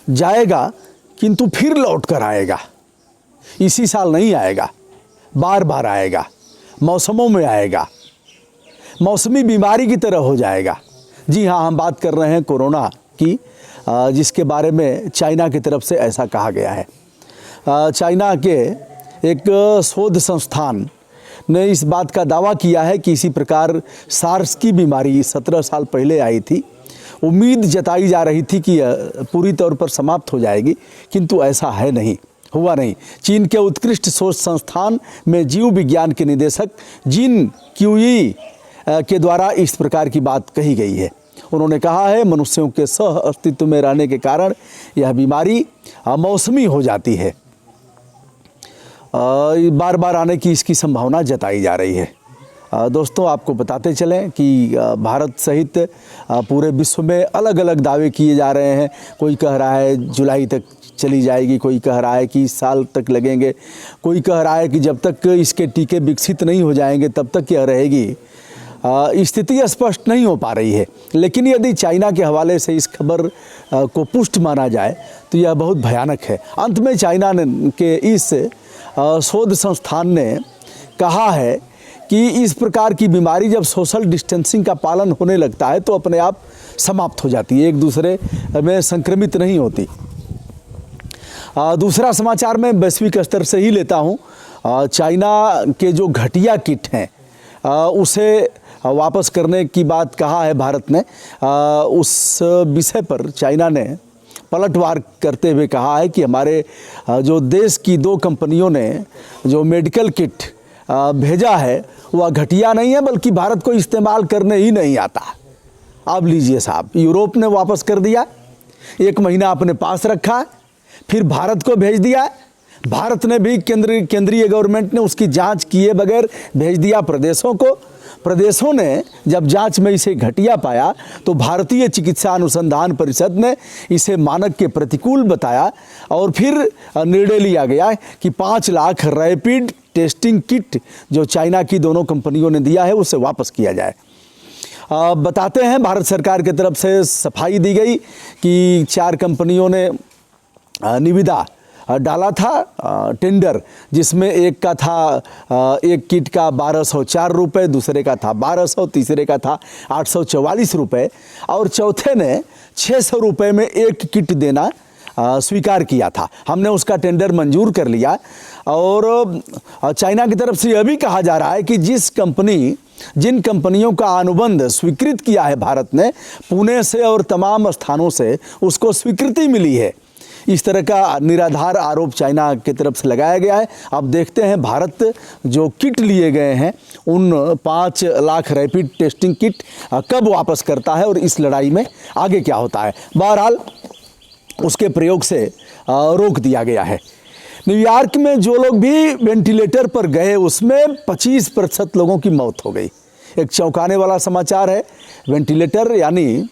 जाएगा किंतु फिर लौट कर आएगा। इसी साल नहीं आएगा, बार बार आएगा, मौसमों में आएगा, मौसमी बीमारी की तरह हो जाएगा। जी हाँ, हम बात कर रहे हैं कोरोना की, जिसके बारे में चाइना की तरफ से ऐसा कहा गया है। चाइना के एक शोध संस्थान ने इस बात का दावा किया है कि इसी प्रकार सार्स की बीमारी 17 साल पहले आई थी। उम्मीद जताई जा रही थी कि पूरी तौर पर समाप्त हो जाएगी, किंतु ऐसा है नहीं, हुआ नहीं। चीन के उत्कृष्ट शोध संस्थान में जीव विज्ञान के निदेशक जिन क्यूई के द्वारा इस प्रकार की बात कही गई है। उन्होंने कहा है, मनुष्यों के सह अस्तित्व में रहने के कारण यह बीमारी मौसमी हो जाती है। बार बार आने की इसकी संभावना जताई जा रही है। दोस्तों, आपको बताते चलें कि भारत सहित पूरे विश्व में अलग अलग दावे किए जा रहे हैं। कोई कह रहा है जुलाई तक चली जाएगी, कोई कह रहा है कि इस साल तक लगेंगे, कोई कह रहा है कि जब तक इसके टीके विकसित नहीं हो जाएंगे तब तक यह रहेगी। स्थिति स्पष्ट नहीं हो पा रही है, लेकिन यदि चाइना के हवाले से इस खबर को पुष्ट माना जाए तो यह बहुत भयानक है। अंत में चाइना के इस शोध संस्थान ने कहा है कि इस प्रकार की बीमारी जब सोशल डिस्टेंसिंग का पालन होने लगता है तो अपने आप समाप्त हो जाती है, एक दूसरे में संक्रमित नहीं होती। दूसरा समाचार मैं वैश्विक स्तर से ही लेता हूँ। चाइना के जो घटिया किट हैं उसे वापस करने की बात कहा है भारत ने। उस विषय पर चाइना ने पलटवार करते हुए कहा है कि हमारे जो देश की 2 कंपनियों ने जो मेडिकल किट भेजा है वह घटिया नहीं है, बल्कि भारत को इस्तेमाल करने ही नहीं आता। अब लीजिए साहब, यूरोप ने वापस कर दिया, 1 महीना अपने पास रखा, फिर भारत को भेज दिया। भारत ने भी केंद्रीय गवर्नमेंट ने उसकी जांच किए बगैर भेज दिया प्रदेशों को। प्रदेशों ने जब जांच में इसे घटिया पाया तो भारतीय चिकित्सा अनुसंधान परिषद ने इसे मानक के प्रतिकूल बताया और फिर निर्णय लिया गया कि 5 लाख रैपिड टेस्टिंग किट जो चाइना की दोनों कंपनियों ने दिया है उसे वापस किया जाए। बताते हैं, भारत सरकार की तरफ से सफाई दी गई कि 4 कंपनियों ने निविदा डाला था टेंडर, जिसमें एक का था एक किट का 1204 रुपये, दूसरे का था 1200, तीसरे का था 844 रुपये और चौथे ने 600 रुपये में एक किट देना स्वीकार किया था। हमने उसका टेंडर मंजूर कर लिया। और चाइना की तरफ से यह भी कहा जा रहा है कि जिन कंपनियों का अनुबंध स्वीकृत किया है भारत ने, पुणे से और तमाम स्थानों से उसको स्वीकृति मिली है। इस तरह का निराधार आरोप चाइना की तरफ से लगाया गया है। अब देखते हैं भारत जो किट लिए गए हैं उन 5 लाख रैपिड टेस्टिंग किट कब वापस करता है और इस लड़ाई में आगे क्या होता है। बहरहाल उसके प्रयोग से रोक दिया गया है। न्यूयॉर्क में जो लोग भी वेंटिलेटर पर गए उसमें 25% लोगों की मौत हो गई। एक चौंकाने वाला समाचार है। वेंटिलेटर यानी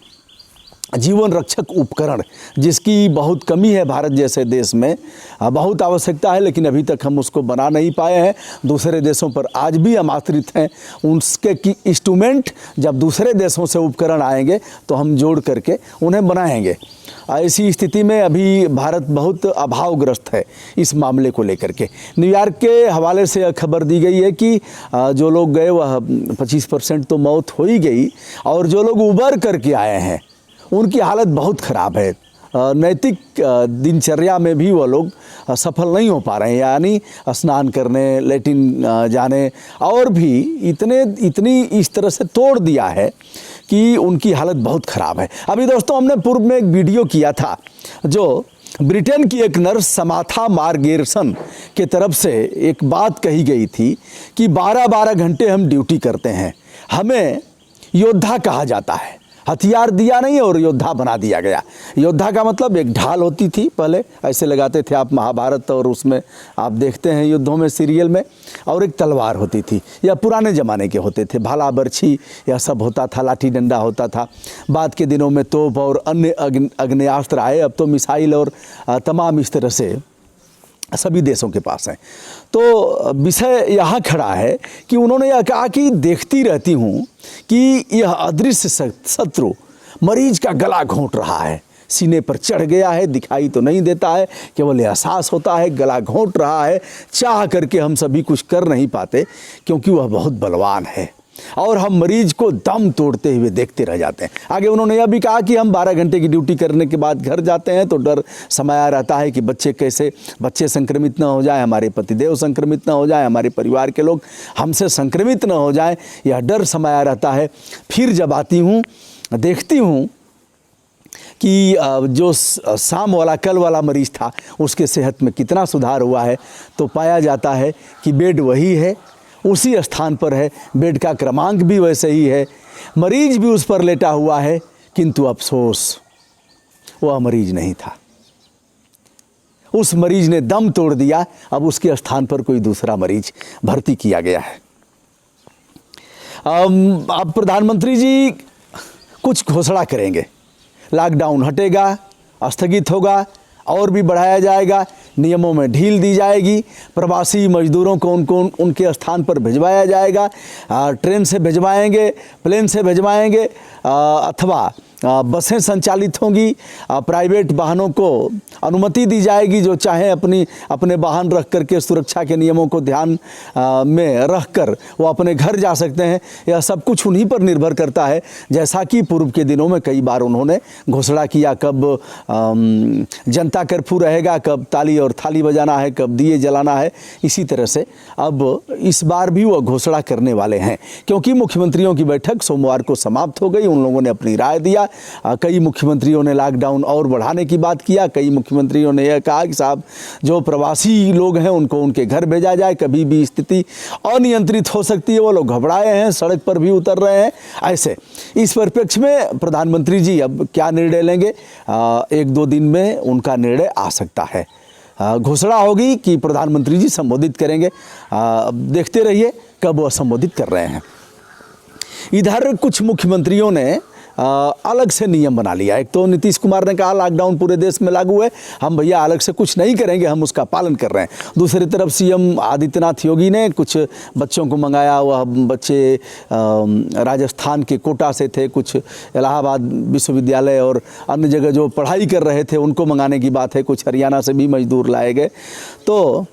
जीवन रक्षक उपकरण, जिसकी बहुत कमी है भारत जैसे देश में, बहुत आवश्यकता है, लेकिन अभी तक हम उसको बना नहीं पाए हैं। दूसरे देशों पर आज भी हम आश्रित हैं। उसके की इंस्ट्रूमेंट जब दूसरे देशों से उपकरण आएंगे तो हम जोड़ करके उन्हें बनाएंगे। ऐसी स्थिति में अभी भारत बहुत अभावग्रस्त है इस मामले को लेकर के। न्यूयॉर्क के हवाले से खबर दी गई है कि जो लोग गए वह 25% तो मौत हो ही गई, और जो लोग उबर करके आए हैं उनकी हालत बहुत ख़राब है। नैतिक दिनचर्या में भी वो लोग सफल नहीं हो पा रहे हैं, यानी स्नान करने, लेटिन जाने, और भी इतनी इस तरह से तोड़ दिया है कि उनकी हालत बहुत ख़राब है। अभी दोस्तों, हमने पूर्व में एक वीडियो किया था जो ब्रिटेन की एक नर्स समाथा मार्गेरसन के तरफ से एक बात कही गई थी कि 12-12 घंटे हम ड्यूटी करते हैं, हमें योद्धा कहा जाता है। हथियार दिया नहीं और योद्धा बना दिया गया। योद्धा का मतलब एक ढाल होती थी, पहले ऐसे लगाते थे आप महाभारत और उसमें आप देखते हैं युद्धों में सीरियल में, और एक तलवार होती थी, या पुराने ज़माने के होते थे, भाला बर्छी यह सब होता था, लाठी डंडा होता था। बाद के दिनों में तोप और अन्य अग्नेयास्त्र आए, अब तो मिसाइल और तमाम इस तरह से सभी देशों के पास हैं। तो विषय यहाँ खड़ा है कि उन्होंने यह कहा कि देखती रहती हूँ कि यह अदृश्य शत्रु मरीज का गला घोंट रहा है, सीने पर चढ़ गया है, दिखाई तो नहीं देता है, केवल एहसास होता है, गला घोंट रहा है, चाह करके हम सभी कुछ कर नहीं पाते क्योंकि वह बहुत बलवान है और हम मरीज को दम तोड़ते हुए देखते रह जाते हैं। आगे उन्होंने यह भी कहा कि हम 12 घंटे की ड्यूटी करने के बाद घर जाते हैं तो डर समाया रहता है कि बच्चे संक्रमित ना हो जाए, हमारे पतिदेव संक्रमित ना हो जाए, हमारे परिवार के लोग हमसे संक्रमित ना हो जाए, यह डर समाया रहता है। फिर जब आती हूँ देखती हूँ कि जो शाम वाला कल वाला मरीज था उसके सेहत में कितना सुधार हुआ है, तो पाया जाता है कि बेड वही है, उसी स्थान पर है, बेड का क्रमांक भी वैसे ही है, मरीज भी उस पर लेटा हुआ है, किंतु अफसोस वह मरीज नहीं था। उस मरीज ने दम तोड़ दिया, अब उसके स्थान पर कोई दूसरा मरीज भर्ती किया गया है। अब प्रधानमंत्री जी कुछ घोषणा करेंगे, लॉकडाउन हटेगा, स्थगित होगा और भी बढ़ाया जाएगा, नियमों में ढील दी जाएगी, प्रवासी मजदूरों को उनके स्थान पर भिजवाया जाएगा, ट्रेन से भिजवाएंगे, प्लेन से भिजवाएंगे अथवा बसें संचालित होंगी, प्राइवेट वाहनों को अनुमति दी जाएगी, जो चाहे अपने वाहन रख करके सुरक्षा के नियमों को ध्यान में रख कर वो अपने घर जा सकते हैं। यह सब कुछ उन्हीं पर निर्भर करता है, जैसा कि पूर्व के दिनों में कई बार उन्होंने घोषणा किया, कब जनता कर्फ्यू रहेगा, कब ताली और थाली बजाना है, कब दिए जलाना है। इसी तरह से अब इस बार भी वो घोषणा करने वाले हैं, क्योंकि मुख्यमंत्रियों की बैठक सोमवार को समाप्त हो गई, उन लोगों ने अपनी राय दिया। कई मुख्यमंत्रियों ने लॉकडाउन और बढ़ाने की बात किया, कई मुख्यमंत्रियों ने यह कहा कि साहब जो प्रवासी लोग हैं उनको उनके घर भेजा जाए, कभी भी स्थिति अनियंत्रित हो सकती है, वो लोग घबराए हैं, सड़क पर भी उतर रहे हैं। ऐसे इस परिप्रेक्ष्य में प्रधानमंत्री जी अब क्या निर्णय लेंगे, 1-2 दिन में उनका निर्णय आ सकता है, घोषणा होगी कि प्रधानमंत्री जी संबोधित करेंगे। देखते रहिए कब वह संबोधित कर रहे हैं। इधर कुछ मुख्यमंत्रियों ने अलग से नियम बना लिया। एक तो नीतीश कुमार ने कहा लॉकडाउन पूरे देश में लागू है, हम भैया अलग से कुछ नहीं करेंगे, हम उसका पालन कर रहे हैं। दूसरी तरफ सीएम आदित्यनाथ योगी ने कुछ बच्चों को मंगाया, वह बच्चे राजस्थान के कोटा से थे, कुछ इलाहाबाद विश्वविद्यालय और अन्य जगह जो पढ़ाई कर रहे थे उनको मंगाने की बात है, कुछ हरियाणा से भी मजदूर लाए गए। तो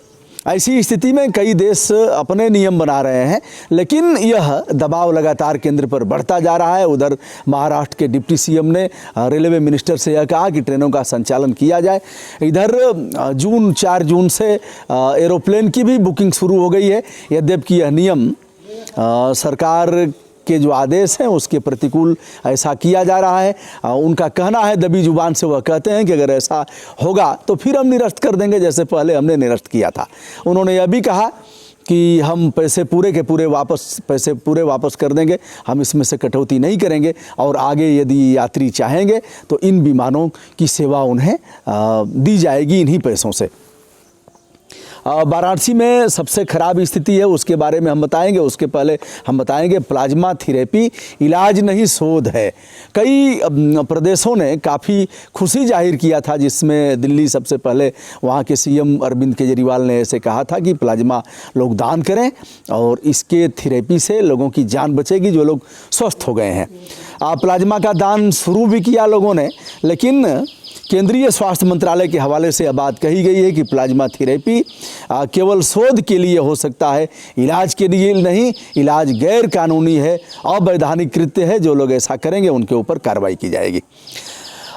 ऐसी स्थिति में कई देश अपने नियम बना रहे हैं, लेकिन यह दबाव लगातार केंद्र पर बढ़ता जा रहा है। उधर महाराष्ट्र के डिप्टी सीएम ने रेलवे मिनिस्टर से यह कहा कि ट्रेनों का संचालन किया जाए। इधर 4 जून से एरोप्लेन की भी बुकिंग शुरू हो गई है, यद्यपि यह नियम सरकार के जो आदेश हैं उसके प्रतिकूल ऐसा किया जा रहा है। उनका कहना है, दबी जुबान से वह कहते हैं कि अगर ऐसा होगा तो फिर हम निरस्त कर देंगे, जैसे पहले हमने निरस्त किया था। उन्होंने यह भी कहा कि हम पैसे पूरे वापस कर देंगे, हम इसमें से कटौती नहीं करेंगे और आगे यदि यात्री चाहेंगे तो इन विमानों की सेवा उन्हें दी जाएगी इन्हीं पैसों से। वाराणसी में सबसे खराब स्थिति है, उसके बारे में हम बताएंगे। उसके पहले हम बताएंगे प्लाज्मा थेरेपी इलाज नहीं शोध है। कई प्रदेशों ने काफ़ी खुशी जाहिर किया था, जिसमें दिल्ली सबसे पहले वहाँ के सीएम अरविंद केजरीवाल ने ऐसे कहा था कि प्लाज्मा लोग दान करें और इसके थेरेपी से लोगों की जान बचेगी जो लोग स्वस्थ हो गए हैं। प्लाज्मा का दान शुरू भी किया लोगों ने, लेकिन केंद्रीय स्वास्थ्य मंत्रालय के हवाले से यह बात कही गई है कि प्लाज्मा थेरेपी केवल शोध के लिए हो सकता है, इलाज के लिए नहीं। इलाज गैर कानूनी है, अवैधानिक कृत्य है, जो लोग ऐसा करेंगे उनके ऊपर कार्रवाई की जाएगी।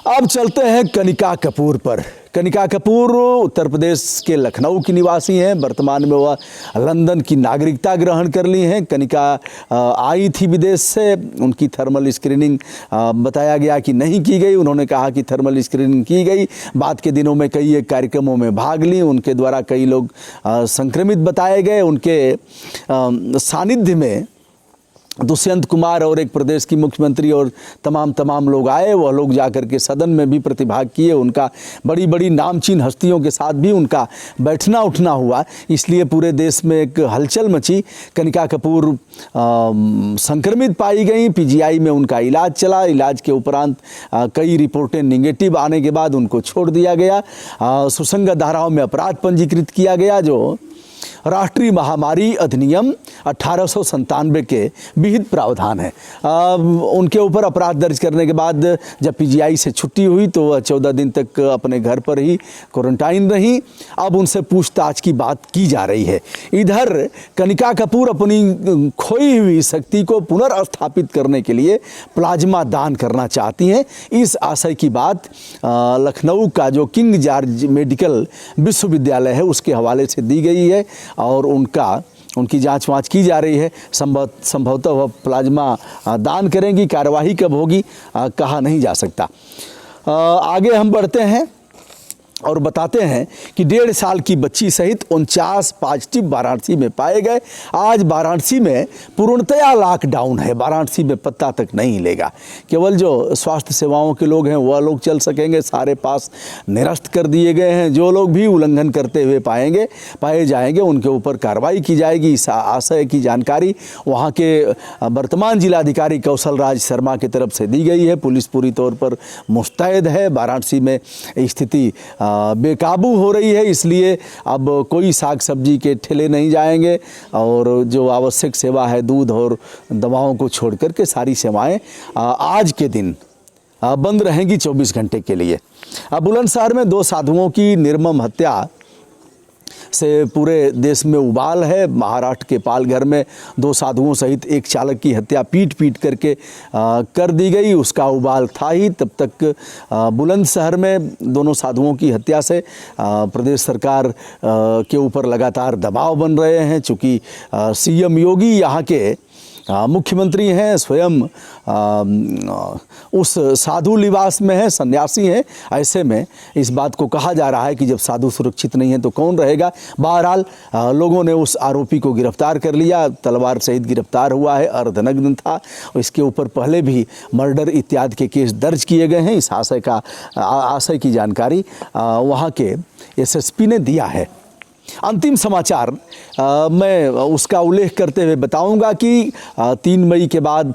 अब चलते हैं कनिका कपूर पर। कनिका कपूर उत्तर प्रदेश के लखनऊ की निवासी हैं। वर्तमान में वह लंदन की नागरिकता ग्रहण कर ली हैं। कनिका आई थी विदेश से, उनकी थर्मल स्क्रीनिंग बताया गया कि नहीं की गई। उन्होंने कहा कि थर्मल स्क्रीनिंग की गई, बाद के दिनों में कई एक कार्यक्रमों में भाग ली, उनके द्वारा कई लोग संक्रमित बताए गए। उनके सानिध्य में दुष्यंत कुमार और एक प्रदेश की मुख्यमंत्री और तमाम लोग आए। वह लोग जाकर के सदन में भी प्रतिभाग किए। उनका बड़ी नामचीन हस्तियों के साथ भी उनका बैठना उठना हुआ, इसलिए पूरे देश में एक हलचल मची। कनिका कपूर संक्रमित पाई गई, पीजीआई में उनका इलाज चला। इलाज के उपरांत कई रिपोर्टें निगेटिव आने के बाद उनको छोड़ दिया गया। सुसंगत धाराओं में अपराध पंजीकृत किया गया, जो राष्ट्रीय महामारी अधिनियम 1897 के विहित प्रावधान है। उनके ऊपर अपराध दर्ज करने के बाद जब पीजीआई से छुट्टी हुई तो वह 14 दिन तक अपने घर पर ही क्वारंटाइन रही। अब उनसे पूछताछ की बात की जा रही है। इधर कनिका कपूर अपनी खोई हुई शक्ति को पुनर्स्थापित करने के लिए प्लाज्मा दान करना चाहती हैं। इस आशय की बात लखनऊ का जो किंग जॉर्ज मेडिकल विश्वविद्यालय है उसके हवाले से दी गई है और उनकी जांच वाँच की जा रही है। संभवतः वह प्लाज्मा दान करेंगी। कार्यवाही कब होगी कहा नहीं जा सकता। आगे हम बढ़ते हैं और बताते हैं कि 1.5 साल की बच्ची सहित 49 पॉजिटिव वाराणसी में पाए गए। आज वाराणसी में पूर्णतया लॉकडाउन है। वाराणसी में पत्ता तक नहीं हिलेगा। केवल जो स्वास्थ्य सेवाओं के लोग हैं वह लोग चल सकेंगे। सारे पास निरस्त कर दिए गए हैं। जो लोग भी उल्लंघन करते हुए पाए जाएंगे उनके ऊपर कार्रवाई की जाएगी। इस आशय की जानकारी वहाँ के वर्तमान जिलाधिकारी कौशल राज शर्मा की तरफ से दी गई है। पुलिस पूरी तौर पर मुस्तैद है। वाराणसी में स्थिति बेकाबू हो रही है, इसलिए अब कोई साग सब्जी के ठेले नहीं जाएंगे और जो आवश्यक सेवा है दूध और दवाओं को छोड़ कर के सारी सेवाएं आज के दिन बंद रहेंगी 24 घंटे के लिए। बुलंदशहर में 2 साधुओं की निर्मम हत्या से पूरे देश में उबाल है। महाराष्ट्र के पालघर में 2 साधुओं सहित एक चालक की हत्या पीट करके कर दी गई। उसका उबाल था ही। तब तक बुलंदशहर में दोनों साधुओं की हत्या से प्रदेश सरकार के ऊपर लगातार दबाव बन रहे हैं। चूँकि सीएम योगी यहाँ के मुख्यमंत्री हैं, स्वयं उस साधु लिबास में हैं, सन्यासी हैं। ऐसे में इस बात को कहा जा रहा है कि जब साधु सुरक्षित नहीं है तो कौन रहेगा। बहरहाल लोगों ने उस आरोपी को गिरफ्तार कर लिया। तलवार सहित गिरफ्तार हुआ है। अर्धनग्न था। इसके ऊपर पहले भी मर्डर इत्यादि के केस दर्ज किए गए हैं। इस आशय की जानकारी वहाँ के एसएसपी ने दिया है। अंतिम समाचार मैं उसका उल्लेख करते हुए बताऊंगा कि 3 मई के बाद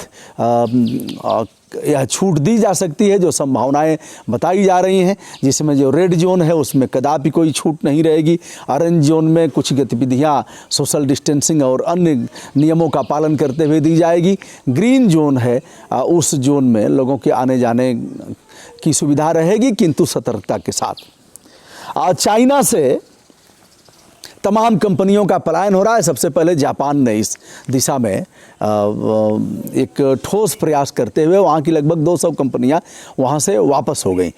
यह छूट दी जा सकती है। जो संभावनाएं बताई जा रही हैं, जिसमें जो रेड जोन है उसमें कदापि कोई छूट नहीं रहेगी। ऑरेंज जोन में कुछ गतिविधियां सोशल डिस्टेंसिंग और अन्य नियमों का पालन करते हुए दी जाएगी। ग्रीन जोन है, उस जोन में लोगों के आने जाने की सुविधा रहेगी, किंतु सतर्कता के साथ। चाइना से तमाम कंपनियों का पलायन हो रहा है। सबसे पहले जापान ने इस दिशा में एक ठोस प्रयास करते हुए वहाँ की लगभग 200 कंपनियाँ वहाँ से वापस हो गई।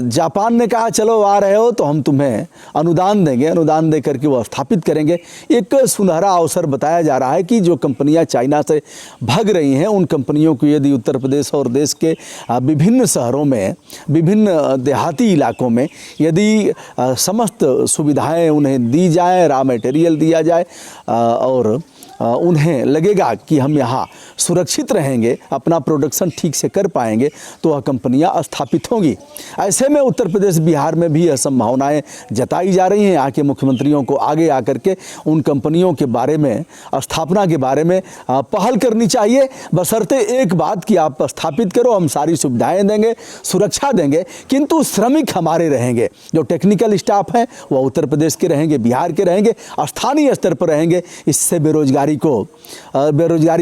जापान ने कहा चलो आ रहे हो तो हम तुम्हें अनुदान देंगे। अनुदान दे करके वो स्थापित करेंगे। एक सुनहरा अवसर बताया जा रहा है कि जो कंपनियां चाइना से भाग रही हैं उन कंपनियों को यदि उत्तर प्रदेश और देश के विभिन्न शहरों में, विभिन्न देहाती इलाकों में यदि समस्त सुविधाएं उन्हें दी जाए, रॉ मटेरियल दिया जाए और उन्हें लगेगा कि हम यहाँ सुरक्षित रहेंगे, अपना प्रोडक्शन ठीक से कर पाएंगे, तो वह कंपनियाँ स्थापित होंगी। ऐसे में उत्तर प्रदेश, बिहार में भी यह संभावनाएं जताई जा रही हैं। यहाँ के मुख्यमंत्रियों को आगे आकर के उन कंपनियों के बारे में, स्थापना के बारे में पहल करनी चाहिए। बशर्ते एक बात कि आप स्थापित करो, हम सारी सुविधाएँ देंगे, सुरक्षा देंगे, किंतु श्रमिक हमारे रहेंगे। जो टेक्निकल स्टाफ हैं वह उत्तर प्रदेश के रहेंगे, बिहार के रहेंगे, स्थानीय स्तर पर रहेंगे। इससे बेरोजगारी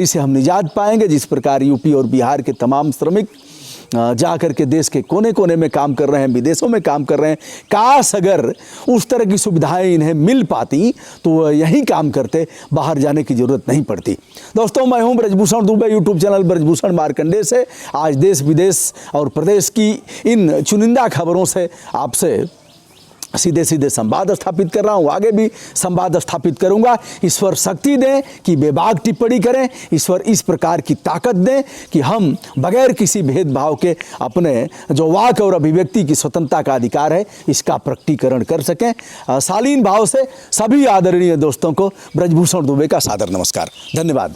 से हम निजात पाएंगे। जिस प्रकार यूपी और बिहार के तमाम श्रमिक जा कर के देश के कोने कोने में काम कर रहे हैं, विदेशों में काम कर रहे हैं, काश अगर उस तरह की सुविधाएं इन्हें मिल पाती तो यहीं काम करते, बाहर जाने की ज़रूरत नहीं पड़ती। दोस्तों, मैं हूं ब्रजभूषण दुबे, यूट्यूब चैनल ब्रजभूषण मार्कंडे से आज देश विदेश और प्रदेश की इन चुनिंदा खबरों से आपसे सीधे संवाद स्थापित कर रहा हूँ। आगे भी संवाद स्थापित करूँगा। ईश्वर शक्ति दें कि बेबाक टिप्पणी करें। ईश्वर इस प्रकार की ताकत दें कि हम बगैर किसी भेदभाव के अपने जो वाक और अभिव्यक्ति की स्वतंत्रता का अधिकार है इसका प्रकटीकरण कर सकें। शालीन भाव से सभी आदरणीय दोस्तों को ब्रजभूषण दुबे का सादर नमस्कार। धन्यवाद।